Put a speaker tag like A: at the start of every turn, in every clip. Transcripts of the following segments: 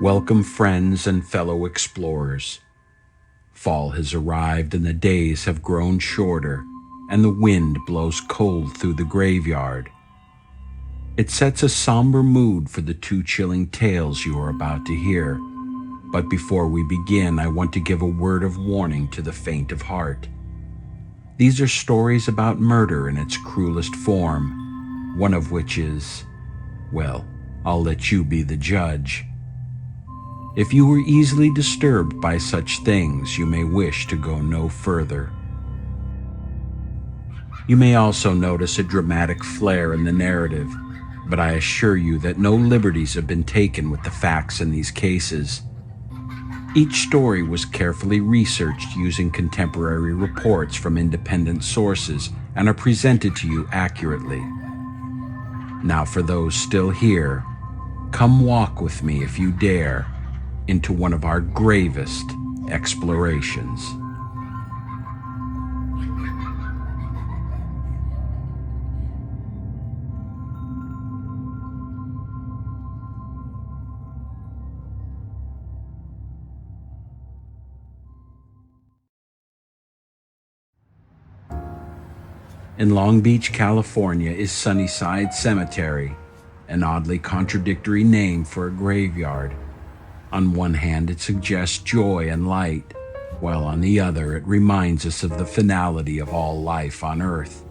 A: Welcome, friends and fellow explorers. Fall has arrived and the days have grown shorter, and the wind blows cold through the graveyard. It sets a somber mood for the two chilling tales you are about to hear. But before we begin, I want to give a word of warning to the faint of heart. These are stories about murder in its cruelest form, one of which is, well, I'll let you be the judge. If you were easily disturbed by such things, you may wish to go no further. You may also notice a dramatic flair in the narrative, but I assure you that no liberties have been taken with the facts in these cases. Each story was carefully researched using contemporary reports from independent sources and are presented to you accurately. Now, for those still here, come walk with me, if you dare, into one of our gravest explorations. In Long Beach, California is Sunnyside Cemetery, an oddly contradictory name for a graveyard. On one hand, it suggests joy and light, while on the other, it reminds us of the finality of all life on Earth.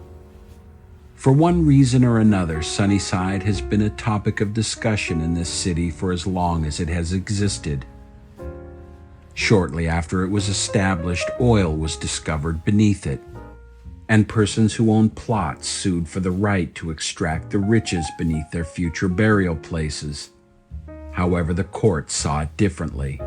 A: For one reason or another, Sunnyside has been a topic of discussion in this city for as long as it has existed. Shortly after it was established, oil was discovered beneath it, and persons who owned plots sued for the right to extract the riches beneath their future burial places. However, the court saw it differently.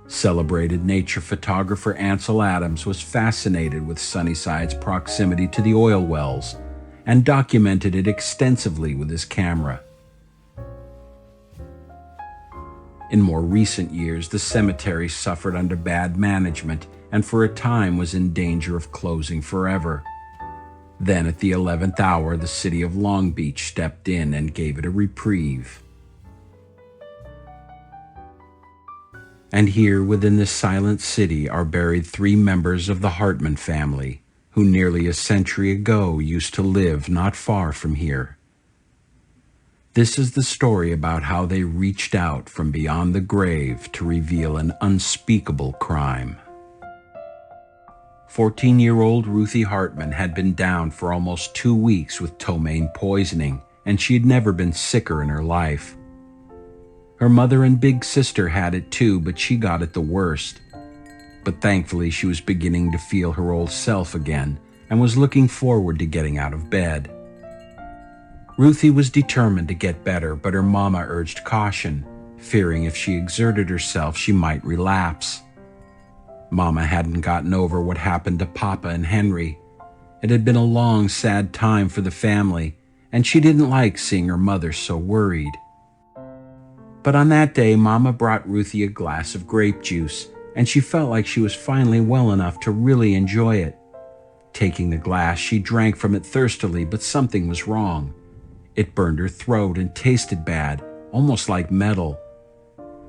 A: Celebrated nature photographer Ansel Adams was fascinated with Sunnyside's proximity to the oil wells and documented it extensively with his camera. In more recent years, the cemetery suffered under bad management and for a time was in danger of closing forever. Then at the 11th hour, the city of Long Beach stepped in and gave it a reprieve. And here within this silent city are buried three members of the Hartman family, who nearly a century ago used to live not far from here. This is the story about how they reached out from beyond the grave to reveal an unspeakable crime. 14-year-old Ruthie Hartman had been down for almost 2 weeks with ptomaine poisoning, and she had never been sicker in her life. Her mother and big sister had it too, but she got it the worst. But thankfully, she was beginning to feel her old self again and was looking forward to getting out of bed. Ruthie was determined to get better, but her mama urged caution, fearing if she exerted herself, she might relapse. Mama hadn't gotten over what happened to Papa and Henry. It had been a long, sad time for the family, and she didn't like seeing her mother so worried. But on that day, Mama brought Ruthie a glass of grape juice, and she felt like she was finally well enough to really enjoy it. Taking the glass, she drank from it thirstily, but something was wrong. It burned her throat and tasted bad, almost like metal.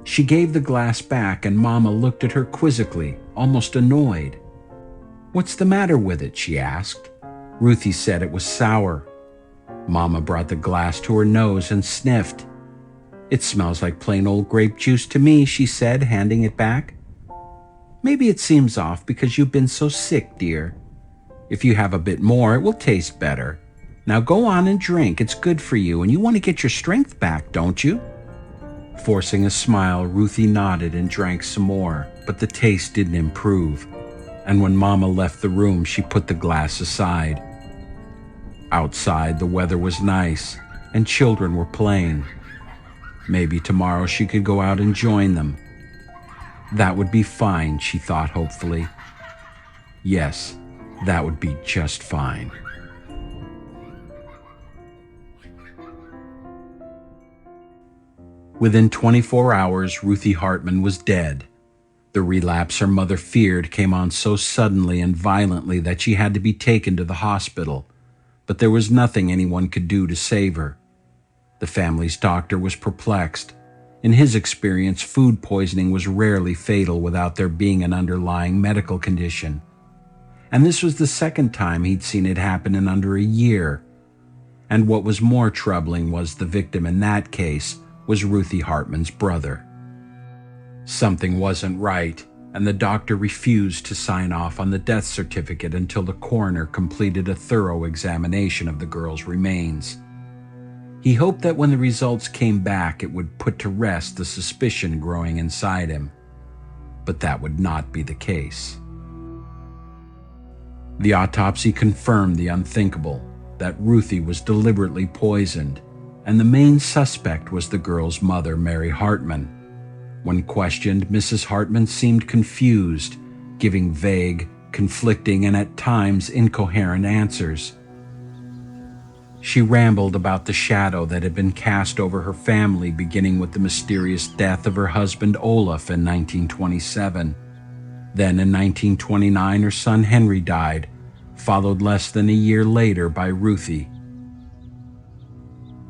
A: She gave the glass back and Mama looked at her quizzically, almost annoyed. "What's the matter with it?" she asked. Ruthie said it was sour. Mama brought the glass to her nose and sniffed. "It smells like plain old grape juice to me," she said, handing it back. "Maybe it seems off because you've been so sick, dear. If you have a bit more, it will taste better. Now go on and drink. It's good for you, and you want to get your strength back, don't you?" Forcing a smile, Ruthie nodded and drank some more, but the taste didn't improve, and when Mama left the room, she put the glass aside. Outside, the weather was nice, and children were playing. Maybe tomorrow she could go out and join them. That would be fine, she thought hopefully. Yes, that would be just fine. Within 24 hours, Ruthie Hartman was dead. The relapse her mother feared came on so suddenly and violently that she had to be taken to the hospital. but there was nothing anyone could do to save her. The family's doctor was perplexed. In his experience, food poisoning was rarely fatal without there being an underlying medical condition. And this was the second time he'd seen it happen in under a year. And what was more troubling was the victim in that case was Ruthie Hartman's brother. Something wasn't right, and the doctor refused to sign off on the death certificate until the coroner completed a thorough examination of the girl's remains. He hoped that when the results came back, it would put to rest the suspicion growing inside him. But that would not be the case. The autopsy confirmed the unthinkable, that Ruthie was deliberately poisoned, and the main suspect was the girl's mother, Mary Hartman. When questioned, Mrs. Hartman seemed confused, giving vague, conflicting, and at times incoherent answers. She rambled about the shadow that had been cast over her family, beginning with the mysterious death of her husband Olaf in 1927. Then in 1929, her son Henry died, followed less than a year later by Ruthie.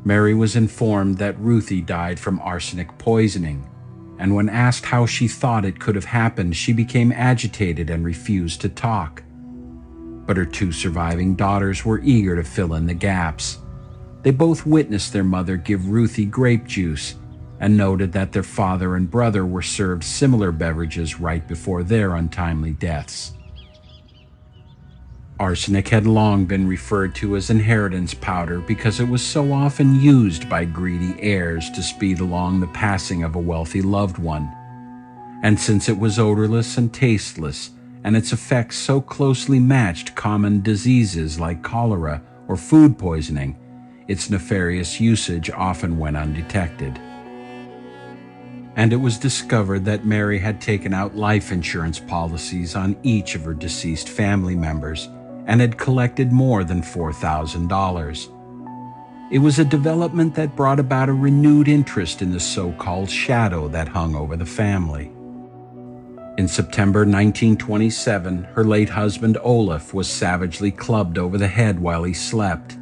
A: Mary was informed that Ruthie died from arsenic poisoning, and when asked how she thought it could have happened, she became agitated and refused to talk. But her two surviving daughters were eager to fill in the gaps. They both witnessed their mother give Ruthie grape juice and noted that their father and brother were served similar beverages right before their untimely deaths. Arsenic had long been referred to as inheritance powder because it was so often used by greedy heirs to speed along the passing of a wealthy loved one. And since it was odorless and tasteless, and its effects so closely matched common diseases like cholera or food poisoning, its nefarious usage often went undetected. And it was discovered that Mary had taken out life insurance policies on each of her deceased family members and had collected more than $4,000. It was a development that brought about a renewed interest in the so-called shadow that hung over the family. In September 1927, her late husband Olaf was savagely clubbed over the head while he slept.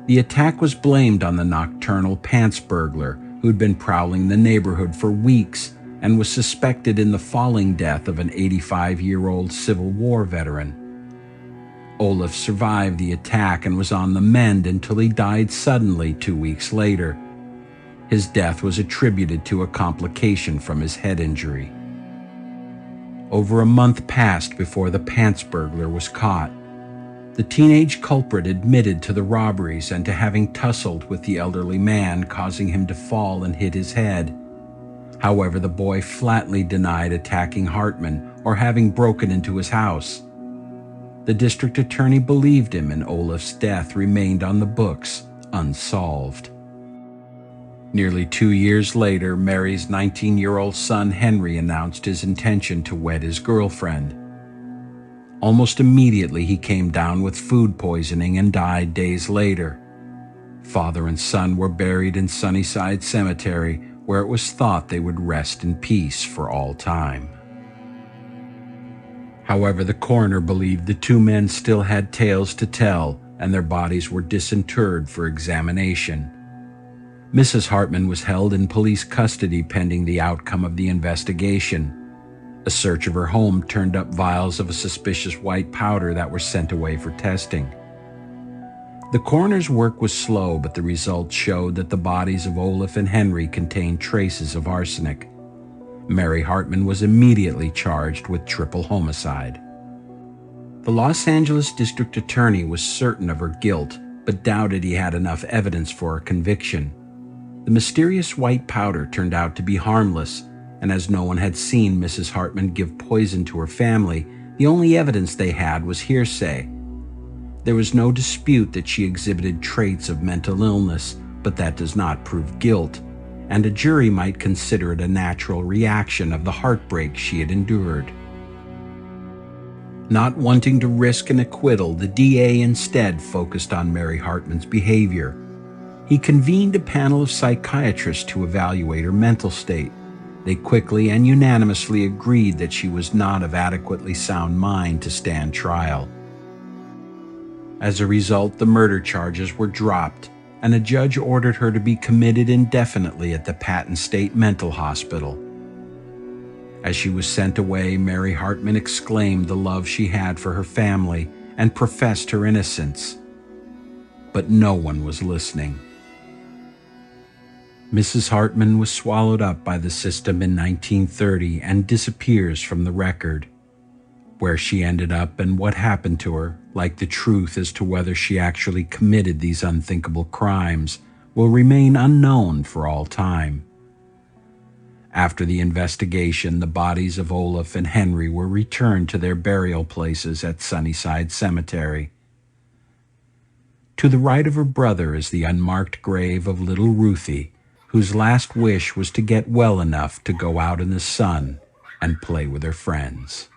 A: The attack was blamed on the nocturnal pants burglar who'd been prowling the neighborhood for weeks and was suspected in the falling death of an 85-year-old Civil War veteran. Olaf survived the attack and was on the mend until he died suddenly 2 weeks later. His death was attributed to a complication from his head injury. Over a month passed before the pants burglar was caught. The teenage culprit admitted to the robberies and to having tussled with the elderly man, causing him to fall and hit his head. However, the boy flatly denied attacking Hartman or having broken into his house. The district attorney believed him, and Olaf's death remained on the books, unsolved. Nearly 2 years later, Mary's 19-year-old son Henry announced his intention to wed his girlfriend. Almost immediately, he came down with food poisoning and died days later. Father and son were buried in Sunnyside Cemetery, where it was thought they would rest in peace for all time. However, the coroner believed the two men still had tales to tell, and their bodies were disinterred for examination. Mrs. Hartman was held in police custody pending the outcome of the investigation. A search of her home turned up vials of a suspicious white powder that were sent away for testing. The coroner's work was slow, but the results showed that the bodies of Olaf and Henry contained traces of arsenic. Mary Hartman was immediately charged with triple homicide. The Los Angeles district attorney was certain of her guilt, but doubted he had enough evidence for a conviction. The mysterious white powder turned out to be harmless, and as no one had seen Mrs. Hartman give poison to her family, the only evidence they had was hearsay. There was no dispute that she exhibited traits of mental illness, but that does not prove guilt, and a jury might consider it a natural reaction of the heartbreak she had endured. Not wanting to risk an acquittal, the DA instead focused on Mary Hartman's behavior. He convened a panel of psychiatrists to evaluate her mental state. They quickly and unanimously agreed that she was not of adequately sound mind to stand trial. As a result, the murder charges were dropped, and a judge ordered her to be committed indefinitely at the Patton State Mental Hospital. As she was sent away, Mary Hartman exclaimed the love she had for her family and professed her innocence. But no one was listening. Mrs. Hartman was swallowed up by the system in 1930 and disappears from the record. Where she ended up and what happened to her, like the truth as to whether she actually committed these unthinkable crimes, will remain unknown for all time. After the investigation, the bodies of Olaf and Henry were returned to their burial places at Sunnyside Cemetery. To the right of her brother is the unmarked grave of little Ruthie, whose last wish was to get well enough to go out in the sun and play with her friends.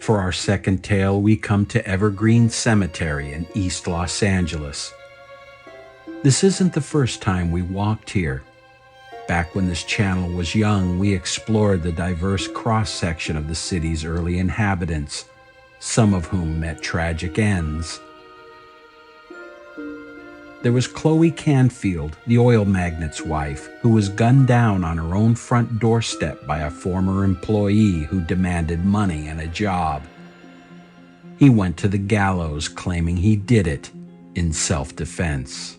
A: For our second tale, we come to Evergreen Cemetery in East Los Angeles. This isn't the first time we walked here. Back when this channel was young, we explored the diverse cross-section of the city's early inhabitants, some of whom met tragic ends. There was Chloe Canfield, the oil magnate's wife, who was gunned down on her own front doorstep by a former employee who demanded money and a job. He went to the gallows claiming he did it in self-defense.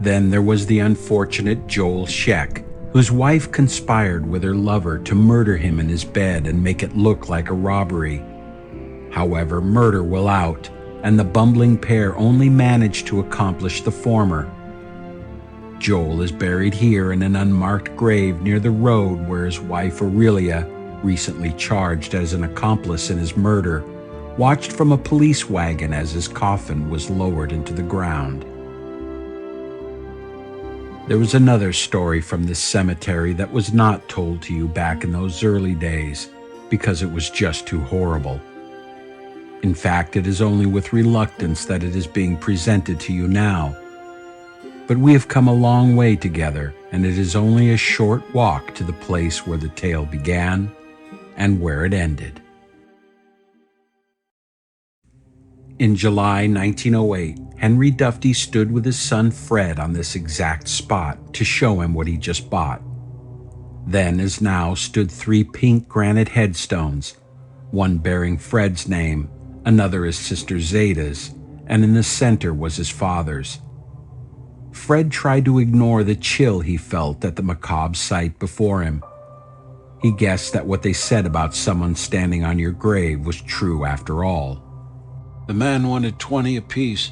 A: Then there was the unfortunate Joel Scheck, whose wife conspired with her lover to murder him in his bed and make it look like a robbery. However, murder will out, and the bumbling pair only managed to accomplish the former. Joel is buried here in an unmarked grave near the road where his wife Aurelia, recently charged as an accomplice in his murder, watched from a police wagon as his coffin was lowered into the ground. There was another story from this cemetery that was not told to you back in those early days because it was just too horrible. In fact, it is only with reluctance that it is being presented to you now. But we have come a long way together, and it is only a short walk to the place where the tale began and where it ended. In July 1908, Henry Dufty stood with his son Fred on this exact spot to show him what he just bought. Then, as now, stood 3 pink granite headstones, one bearing Fred's name, another his sister Zeta's, and in the center was his father's. Fred tried to ignore the chill he felt at the macabre sight before him. He guessed that what they said about someone standing on your grave was true after all.
B: The man wanted 20 apiece,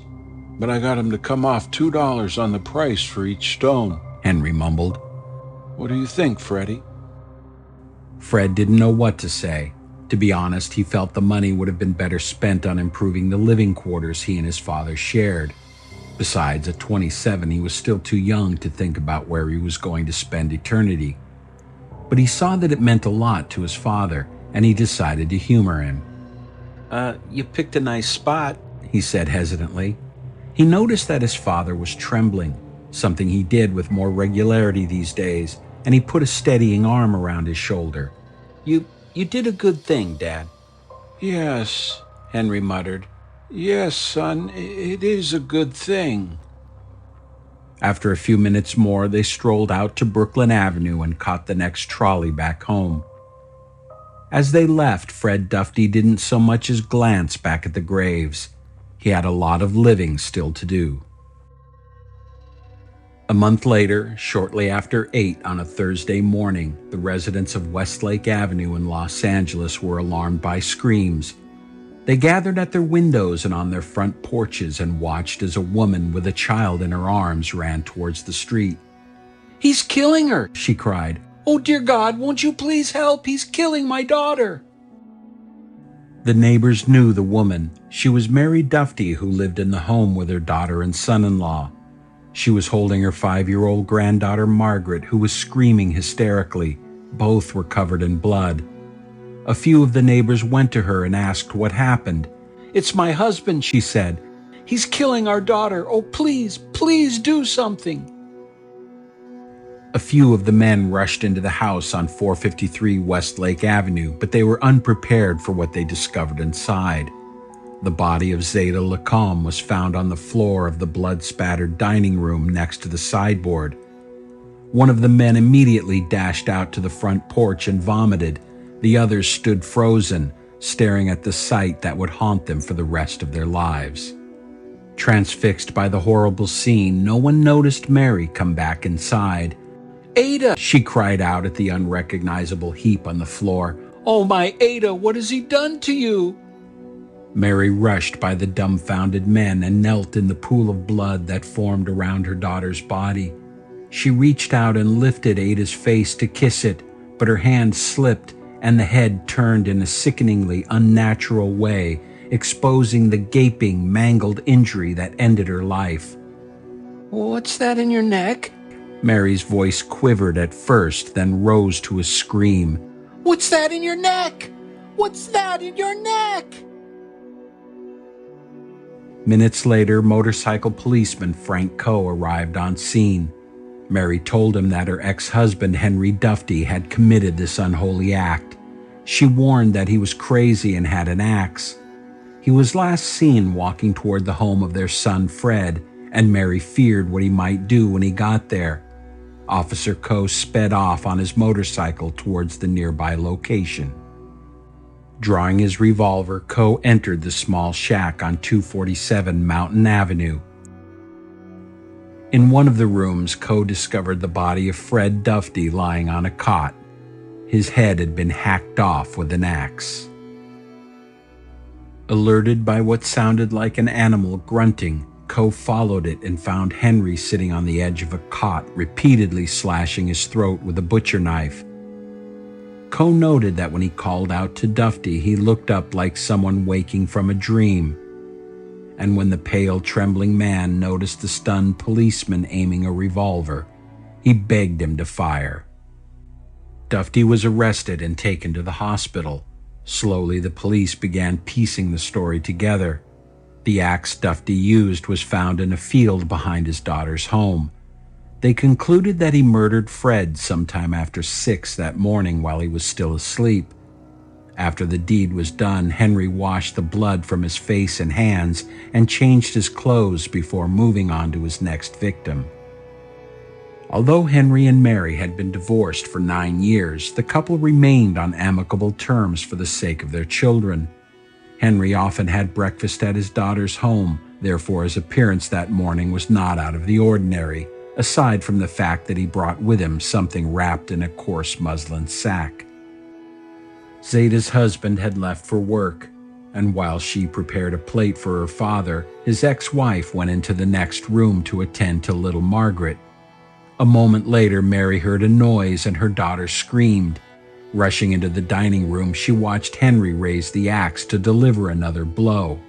B: but I got him to come off $2 on the price for each stone,
A: Henry mumbled.
B: What do you think, Freddie?
A: Fred didn't know what to say. To be honest, he felt the money would have been better spent on improving the living quarters he and his father shared. Besides, at 27, he was still too young to think about where he was going to spend eternity. But he saw that it meant a lot to his father, and he decided to humor him. You picked a nice spot, he said hesitantly. He noticed that his father was trembling, something he did with more regularity these days, and he put a steadying arm around his shoulder. You did a good thing, Dad.
B: Yes,
A: Henry muttered.
B: Yes, son, it is a good thing.
A: After a few minutes more, they strolled out to Brooklyn Avenue and caught the next trolley back home. As they left, Fred Dufty didn't so much as glance back at the graves. He had a lot of living still to do. A month later, shortly after 8 on a Thursday morning, the residents of Westlake Avenue in Los Angeles were alarmed by screams. They gathered at their windows and on their front porches and watched as a woman with a child in her arms ran towards the street. "He's killing her!" she cried. "Oh, dear God, won't you please help? He's killing my daughter!" The neighbors knew the woman. She was Mary Dufty, who lived in the home with her daughter and son-in-law. She was holding her 5-year-old granddaughter Margaret, who was screaming hysterically. Both were covered in blood. A few of the neighbors went to her and asked what happened. "It's my husband," she said. "He's killing our daughter. Oh, please, please do something." A few of the men rushed into the house on 453 West Lake Avenue, but they were unprepared for what they discovered inside. The body of Zeta Lacombe was found on the floor of the blood-spattered dining room next to the sideboard. One of the men immediately dashed out to the front porch and vomited. The others stood frozen, staring at the sight that would haunt them for the rest of their lives. Transfixed by the horrible scene, no one noticed Mary come back inside. "Ada!" she cried out at the unrecognizable heap on the floor. "Oh, my Ada, what has he done to you?" Mary rushed by the dumbfounded men and knelt in the pool of blood that formed around her daughter's body. She reached out and lifted Ada's face to kiss it, but her hand slipped and the head turned in a sickeningly unnatural way, exposing the gaping, mangled injury that ended her life. "What's that in your neck?" Mary's voice quivered at first, then rose to a scream. "What's that in your neck? What's that in your neck?" Minutes later, motorcycle policeman Frank Coe arrived on scene. Mary told him that her ex-husband Henry Dufty had committed this unholy act. She warned that he was crazy and had an axe. He was last seen walking toward the home of their son Fred, and Mary feared what he might do when he got there. Officer Coe sped off on his motorcycle towards the nearby location. Drawing his revolver, Coe entered the small shack on 247 Mountain Avenue. In one of the rooms, Coe discovered the body of Fred Dufty lying on a cot. His head had been hacked off with an axe. Alerted by what sounded like an animal grunting, Coe followed it and found Henry sitting on the edge of a cot, repeatedly slashing his throat with a butcher knife. Coe noted that when he called out to Dufty, he looked up like someone waking from a dream. And when the pale, trembling man noticed the stunned policeman aiming a revolver, he begged him to fire. Dufty was arrested and taken to the hospital. Slowly, the police began piecing the story together. The axe Dufty used was found in a field behind his daughter's home. They concluded that he murdered Fred sometime after 6 that morning while he was still asleep. After the deed was done, Henry washed the blood from his face and hands and changed his clothes before moving on to his next victim. Although Henry and Mary had been divorced for 9 years, the couple remained on amicable terms for the sake of their children. Henry often had breakfast at his daughter's home, therefore his appearance that morning was not out of the ordinary, aside from the fact that he brought with him something wrapped in a coarse muslin sack. Zeta's husband had left for work, and while she prepared a plate for her father, his ex-wife went into the next room to attend to little Margaret. A moment later, Mary heard a noise and her daughter screamed. Rushing into the dining room, she watched Henry raise the axe to deliver another blow.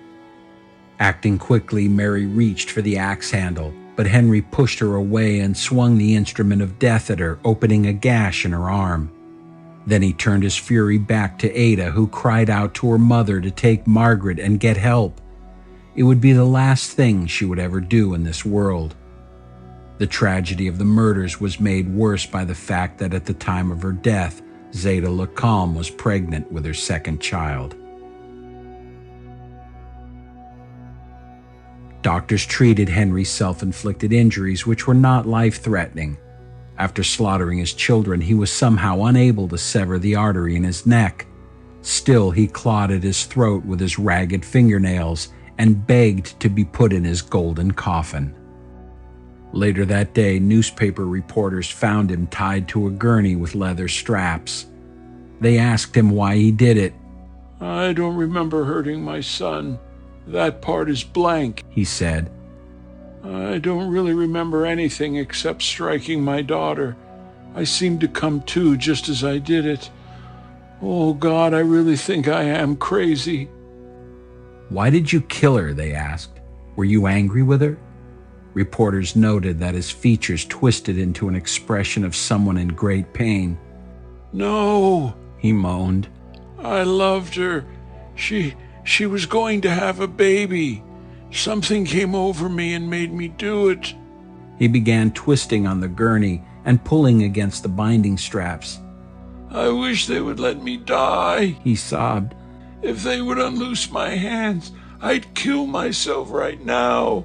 A: Acting quickly, Mary reached for the axe handle, but Henry pushed her away and swung the instrument of death at her, opening a gash in her arm. Then he turned his fury back to Ada, who cried out to her mother to take Margaret and get help. It would be the last thing she would ever do in this world. The tragedy of the murders was made worse by the fact that at the time of her death, Zeta Lacombe was pregnant with her second child. Doctors treated Henry's self-inflicted injuries, which were not life-threatening. After slaughtering his children, he was somehow unable to sever the artery in his neck. Still, he clawed at his throat with his ragged fingernails and begged to be put in his golden coffin. Later that day, newspaper reporters found him tied to a gurney with leather straps. They asked him why he did it.
B: "I don't remember hurting my son. That part is blank," he said. "I don't really remember anything except striking my daughter. I seemed to come to just as I did it. Oh God, I really think I am crazy."
A: "Why did you kill her?" they asked. "Were you angry with her?" Reporters noted that his features twisted into an expression of someone in great pain.
B: "No,"
A: he moaned.
B: "I loved her. She was going to have a baby. Something came over me and made me do it."
A: He began twisting on the gurney and pulling against the binding straps.
B: "I wish they would let me die,"
A: he sobbed.
B: "If they would unloose my hands, I'd kill myself right now."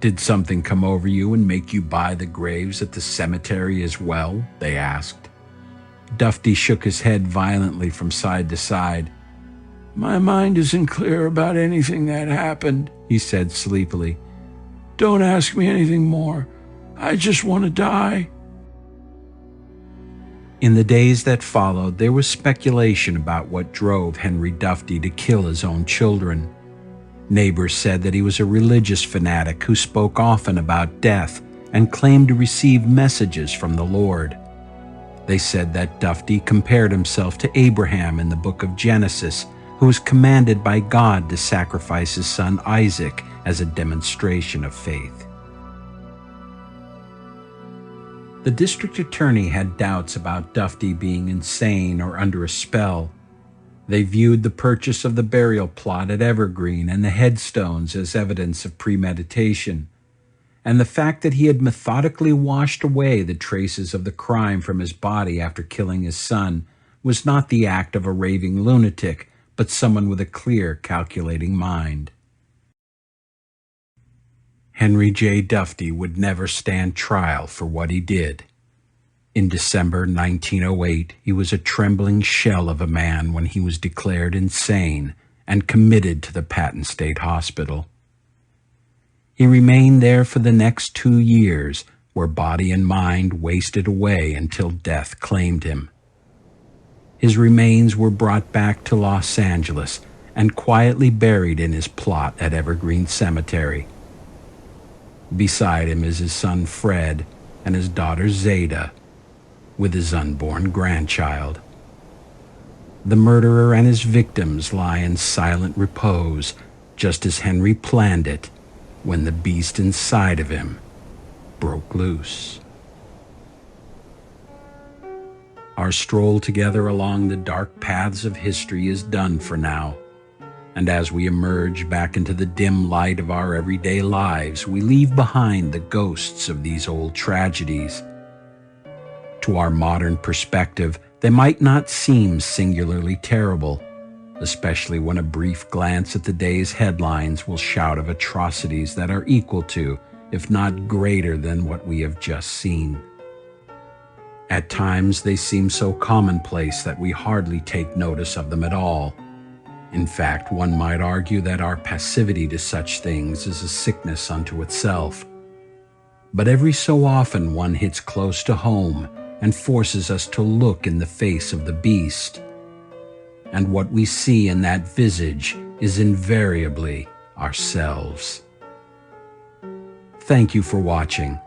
A: "Did something come over you and make you buy the graves at the cemetery as well?" they asked. Dufty shook his head violently from side to side.
B: "My mind isn't clear about anything that happened," he said sleepily. "Don't ask me anything more. I just want to die."
A: In the days that followed, there was speculation about what drove Henry Dufty to kill his own children. Neighbors said that he was a religious fanatic who spoke often about death and claimed to receive messages from the Lord. They said that Dufty compared himself to Abraham in the book of Genesis, who was commanded by God to sacrifice his son Isaac as a demonstration of faith. The district attorney had doubts about Dufty being insane or under a spell. They viewed the purchase of the burial plot at Evergreen and the headstones as evidence of premeditation, and the fact that he had methodically washed away the traces of the crime from his body after killing his son was not the act of a raving lunatic, but someone with a clear, calculating mind. Henry J. Dufty would never stand trial for what he did. In December 1908, he was a trembling shell of a man when he was declared insane and committed to the Patton State Hospital. He remained there for the next 2 years, where body and mind wasted away until death claimed him. His remains were brought back to Los Angeles and quietly buried in his plot at Evergreen Cemetery. Beside him is his son Fred and his daughter Zeta, with his unborn grandchild. The murderer and his victims lie in silent repose, just as Henry planned it, when the beast inside of him broke loose. Our stroll together along the dark paths of history is done for now, and as we emerge back into the dim light of our everyday lives, we leave behind the ghosts of these old tragedies. To our modern perspective, they might not seem singularly terrible, especially when a brief glance at the day's headlines will shout of atrocities that are equal to, if not greater than, what we have just seen. At times, they seem so commonplace that we hardly take notice of them at all. In fact, one might argue that our passivity to such things is a sickness unto itself. But every so often one hits close to home and forces us to look in the face of the beast. And what we see in that visage is invariably ourselves. Thank you for watching.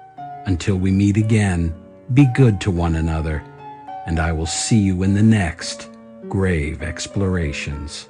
A: Until we meet again, be good to one another, and I will see you in the next Grave Explorations.